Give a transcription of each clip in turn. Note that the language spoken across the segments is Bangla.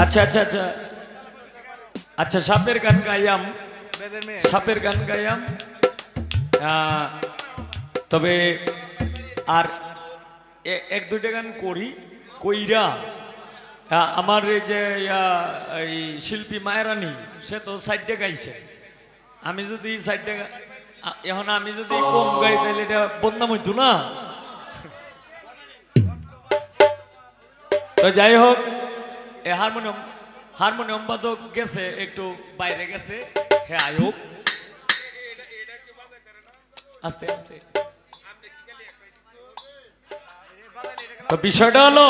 আচ্ছা আচ্ছা আচ্ছা আচ্ছা সাপের গান গাইয়াম, সাপের গান গাইয়াম। তবে আর এক দুইটা গান করি কইরা আমার এই যে এই শিল্পী মায়েরানি সে তো সাইডে গাইছে, আমি যদি সাইডে এখন আমি যদি কম গাই তাহলে এটা বদনাম হইতো না। তো যাই হোক এ হারমোনিয়াম হারমোনিয়াম বাদক গেছে একটু বাইরে গেছে, হ্যাঁ আই হোক আস্তে আস্তে। তো বিষয়টা হলো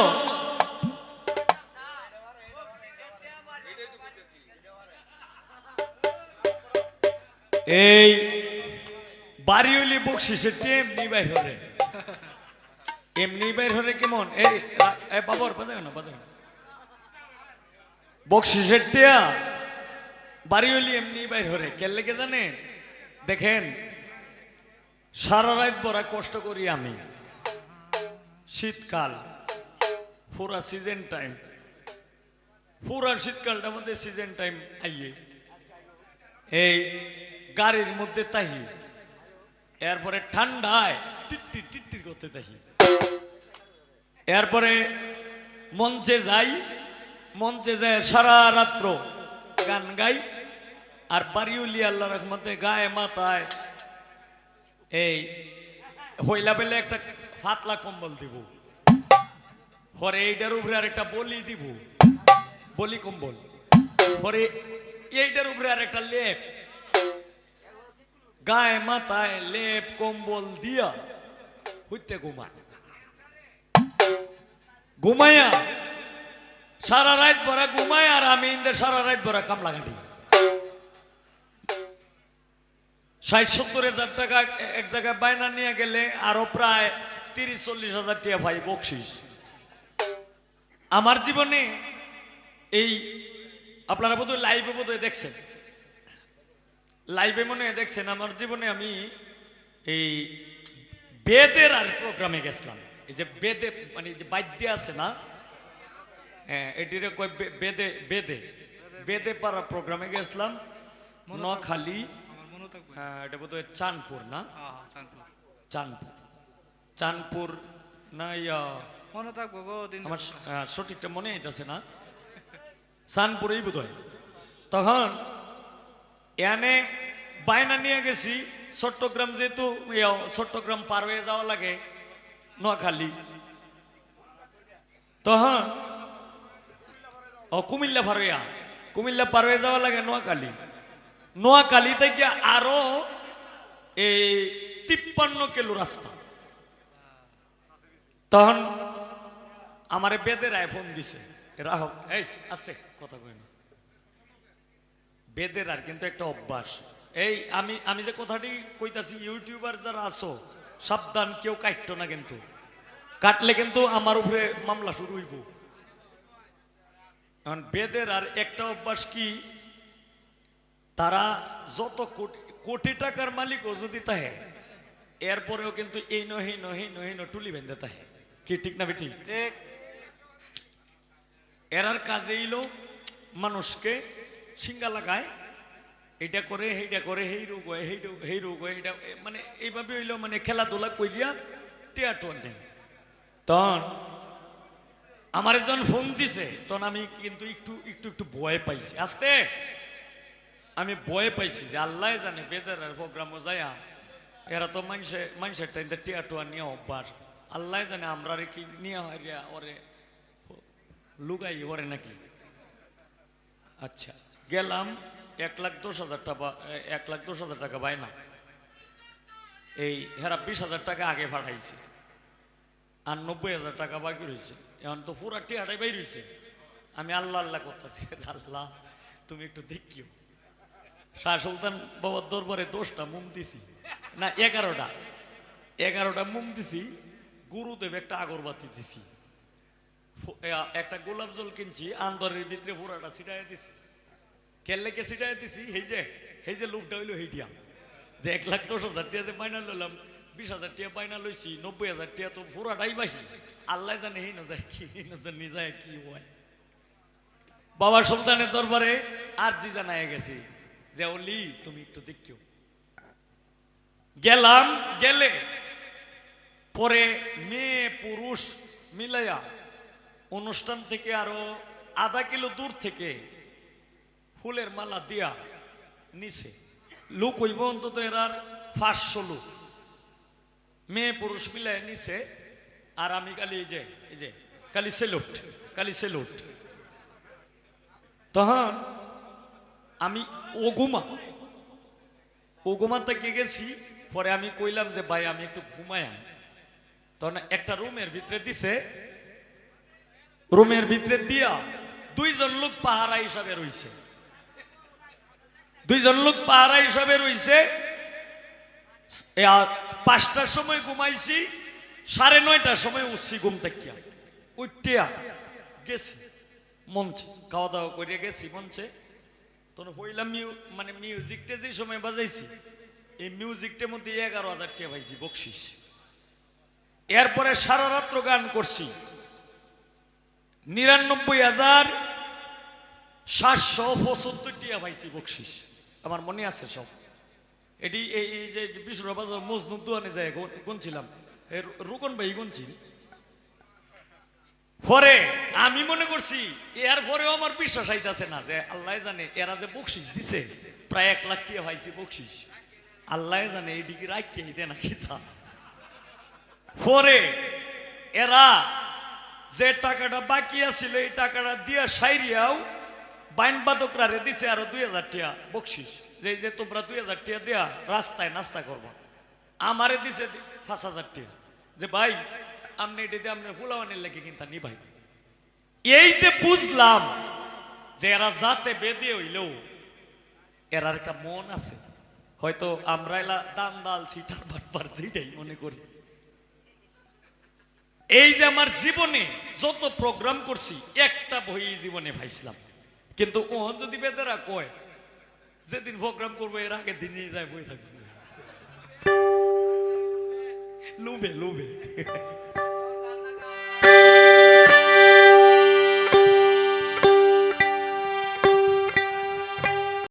এই বাড়িওলি বকশিসের এমনি বাইর হরে, এমনি বাইর হরে কেমন এই বাবার বাজায় না বাজায় না বকশিসের টিয়া বাড়িওলি এমনি বাইর হরে কেলে কে জানে দেখেন সারা রাত বড় কষ্ট করি আমি, শীতকাল পুরা সিজন টাইম, পুরা শীতকালটার মধ্যে সিজন টাইম আইয়ে এই গাড়ির মধ্যে তাহি, এরপরে ঠান্ডায় টিট্টির টিট্টির করতে তাহি, এরপরে মঞ্চে যাই, মঞ্চে যায় সারা রাত্র গান গাই, আর বাড়িউলি আল্লাহ রহমতে গায়ে মাথায় এই হইলা বেলে একটা পাতলা কম্বল দিব, পরে এইটার উপরে আর একটা বলি দিব, বলি কম্বল, পরে এইটার উপরে আর একটা লেপ, গায়ে মাথায় লেপ কম্বল দিয়া হইতে ঘুমায়, ঘুমাইয়া সারা রাত ভরা ঘুমায়, আর আমি ইন্দে সারা রাত ভরা কামলা গাড়ি ৬০-৭০ হাজার টাকা এক জায়গায় বায়না নিয়ে গেলে আরো প্রায় ৩০-৪০ হাজার টাকা ভাই বকশিস। আমার জীবনে এই আপনারা বোধহয় লাইভে বোধহয় দেখছেন, লাইভে মনে দেখছেন আমার জীবনে আমি এই বেদের আর প্রোগ্রামে গেছিলাম, এই যে বেদে মানে যে বাদ্য আছে না, হ্যাঁ এটির কয় বেদে বেদে বেদে পাড়া প্রোগ্রামে গেছিলাম নোয়াখালী, এটা বোধহয় চাঁদপুর না, চাঁদপুর চাঁদপুর না ইয়া আমার সঠিকটা মনে হইতেছে না, চাঁদপুরেই বোধহয়। তখন এনে বায়না নিয়ে গেছি চট্টগ্রাম, যেহেতু চট্টগ্রাম পার হয়ে যাওয়া লাগে নোয়াখালী, তখন কুমিল্লা পার হইয়া কুমিল্লা পার হয়ে যাওয়া লাগে নোয়াখালী, নোয়াখালী থেকে আরো এই ৫৩ কিলো রাস্তা। তখন আমার বেদের ফোন দিছে, রাহক এই আস্তে কথা কই না, বেদের আর কিন্তু একটা অভ্যাস, এই আমি যে কথাটি কইতাছি ইউটিউবার যারা আছো সাবধান, কেউ কাটতো না, কিন্তু কাটলে কিন্তু আমার উপরে মামলা শুরু হইব। এখন বেদের আর একটা অভ্যাস কি, তারা যত কোটি টাকার মালিকও যদি তাহে এরপরেও কিন্তু এই নহি নহি নহি টুলি বেঁধে তাহে, কি ঠিক না বেটি? এরার কাজে এলো মানুষকে সিঙ্গা লাগায়, এটা করে সেইটা করে, সেই রোগ হয় সেই রোগ হয়, এটা মানে এইভাবে হইলো মানে খেলাধুলা করিয়া টিয়াটোয়ার নেই। তখন আমার একজন ফোন দিছে, তখন আমি কিন্তু একটু একটু একটু ভয় পাইছি, আস্তে আমি ভয় পাইছি যে আল্লাহ জানে বেদের প্রোগ্রামও যায় এরা তো মানুষের টাইম টিয়াটোয়া নিয়ে অভ্যাস, আল্লাহ জানে আমরা কি নিয়ে হয় ওরে লুগাই ওরে নাকি। আচ্ছা গেলাম ১,১০,০০০ টাকা, ১,১০,০০০ টাকা বায়না, এই হেরা ২০,০০০ টাকা আগে পাঠাইছে, আর ৯০,০০০ টাকা বাকি রয়েছে, এখন তো পুরা টিয়াটাই বাইর হয়েছে। আমি আল্লাহ আল্লাহ করতেছি, আল্লাহ তুমি একটু দেখিও। শাহ সুলতান বাবার দরবারে ১০টা মোম দিছি না ১১টা মোম দিছি, গুরুদেব একটা আগরবাতি দিছি, একটা গোলাপ জল কিনছি, আন্দরের ভিতরে পুরাটা ছিটাই দিছি। কেল্লেকে ছিটাই দিছি এই যে লোকটা হইলো হেইটিয়া, যে ১,১০,০০০ টাকা যে পাইনা লইলাম, ২০,০০০ টাকা পাইনা লইছি, ৯০,০০০ টাকা তো পুরাটাই বাহি, আল্লাহ জানে হেই না যায় কি, হেই না জানি যায় কি হয়। বাবা সুলতানের দরবারে আরজি জানায় গেছি যে ওলি তুমি একটু দেখিও। গেলাম, গেলে পরে মেয়ে পুরুষ মিলাইয়া অনুষ্ঠান থেকে আরো আধা কিলো দূর থেকে ফুলের মালা দিয়া নিছে। লোক হইব অন্তত এরার 500 লোক, মেয়ে পুরুষ মিলাই নিছে। আর আমি খালি এই যে খালি সেলুট, খালি সেলুট। তখন আমি ওগুমা থেকে গেছি। পরে আমি কইলাম যে ভাই আমি একটু ঘুমাই। তখন একটা রুমের ভিতরে দিছে, রুমের ভিতরে দিয়া 2 জন লোক পাহারা হিসাবে রইছে, 2 জন লোক পাহারা হিসাবে রইছে। 5টার সময় ঘুমাইছি, 9:30টার সময় উঠছি ঘুম থেকে। উঠিয়া গেছি মঞ্চে, খাওয়া দাওয়া করে গেছি মঞ্চে। তখন হইলাম মানে মিউজিকটা যে সময় বাজাইছি, এই মিউজিকটার মধ্যে 11,000 টাকা পাইছি বকশিস। এরপরে সারা রাত্র গান করছি, 99,775 টাকা পাইছি বকশিস। আমার মনে আছে সব। এটি এই যে বিষ্ণুবাজার মজনুদ দোয়ানে যায় গুনছিলাম, রুকন ভাই গুনছিল। পরে আমি মনে করছি এর পরেও আমার বিশ্বাস আইতাছে না যে আল্লাহ জানে এরা যে বকশিস দিছে প্রায় 1 লাখ টাকা পাইছি বকশিস। আল্লাহ জানে এই ডিগ্রি রাখতে দিতে না খিতা। পরে এরা যে টাকাটা বাকি আছিল এই টাকাটা দিয়া সাইরিয়াও বাইন বাদকরা রে দিছে আরো 2,000 টাকা বকশিস, যে তোমরা 2,000 টাকা দিয়া রাস্তায় নাস্তা করবা। আমারে দিছে 5,000 টাকা, যে ভাই আপনি এটা দিয়ে আপনার ফুলাওয়ানের লেগে কিনতা নি ভাই। এই যে বুঝলাম যে এরা যাতে বেদে হইলেও এরার একটা মন আছে। হয়তো আমরা এলা দান দাল ছিটার বাটবার যেটাই মনে করি। এই যে আমার জীবনে যত প্রোগ্রাম করছি একটা বই জীবনে পাইছিলাম, কিন্তু ও যদি বেদেরা কয় যেদিন প্রোগ্রাম করবো এর আগের দিনই যায় বই থাকবে লোভে লোভে।